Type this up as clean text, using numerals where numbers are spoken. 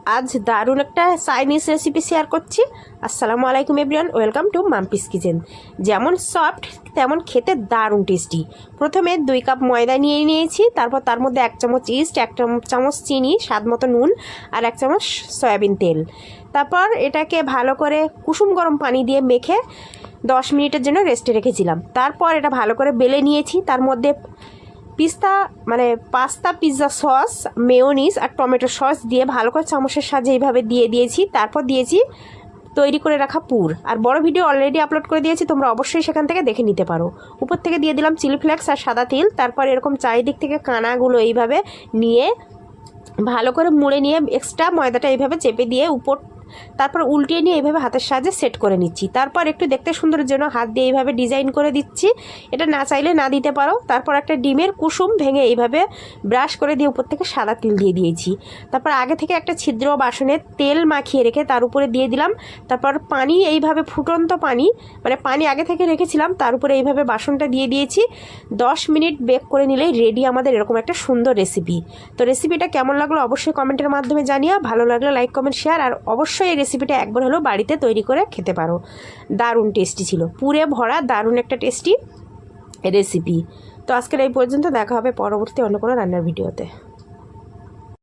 আজ দারুণ একটা চাইনিজ রেসিপি শেয়ার করছি। আসসালামু আলাইকুম everyone, welcome to Mampi's kitchen. যেমন সফট তেমন খেতে দারুণ টেস্টি। প্রথমে 2 কাপ ময়দা নিয়ে নিয়েছি, তারপর তার মধ্যে 1 চামচ ইস্ট, 1 চামচ চিনি, স্বাদ মতো নুন আর 1 চামচ সয়াবিন তেল। তারপর এটাকে ভালো করে কুসুম গরম পানি দিয়ে মেখে 10 মিনিটের জন্য রেস্টে রেখেছিলাম। তারপর এটা ভালো করে বেলে নিয়েছি, তার মধ্যে পাস্তা পিৎজা সস, মেয়োনিজ আর টমেটো সস দিয়ে ভালো করে চামচের সাহায্যে এইভাবে দিয়ে দিয়েছি। তারপর দিয়েছি তৈরি করে রাখা পুর, আর বড় ভিডিও অলরেডি আপলোড করে দিয়েছি, তোমরা অবশ্যই সেখান থেকে দেখে নিতে পারো। উপর থেকে দিয়ে দিলাম চিলি ফ্লেক্স আর সাদা তিল। তারপর এরকম চারিদিক থেকে কানাগুলো এইভাবে নিয়ে ভালো করে মুড়ে নিয়ে এক্সট্রা ময়দাটা এইভাবে চেপে দিয়ে তারপর উল্টিয়ে নিয়ে এইভাবে হাতের সাহায্যে সেট করে নিচ্ছি। তারপর একটু দেখতে সুন্দরের জন্য হাত দিয়ে এইভাবে ডিজাইন করে দিচ্ছি, এটা না চাইলে না দিতে পারো। তারপর একটা ডিমের কুসুম ভেঙে এইভাবে ব্রাশ করে দিয়ে উপর থেকে সাদা তিল দিয়ে দিয়েছি। তারপর আগে থেকে একটা ছিদ্র বাসনে তেল মাখিয়ে রেখে তার উপরে দিয়ে দিলাম। তারপর পানি, এইভাবে ফুটন্ত পানি, পানি আগে থেকে রেখেছিলাম, তার উপরে এইভাবে বাসনটা দিয়ে দিয়েছি। 10 মিনিট বেক করে নিলেই রেডি আমাদের এরকম একটা সুন্দর রেসিপি। তো রেসিপিটা কেমন লাগলো অবশ্যই কমেন্টের মাধ্যমে জানিও। ভালো লাগলে লাইক, কমেন্ট, শেয়ার, আর অবশ্যই এই রেসিপিটা একবার হলেও বাড়িতে তৈরি করে খেতে পারো। দারুণ টেস্টি ছিল, পুরে ভরা দারুণ একটা টেস্টি রেসিপি। তো আজকের এই পর্যন্ত, দেখা হবে পরবর্তী অন্য কোনো রান্নার ভিডিওতে।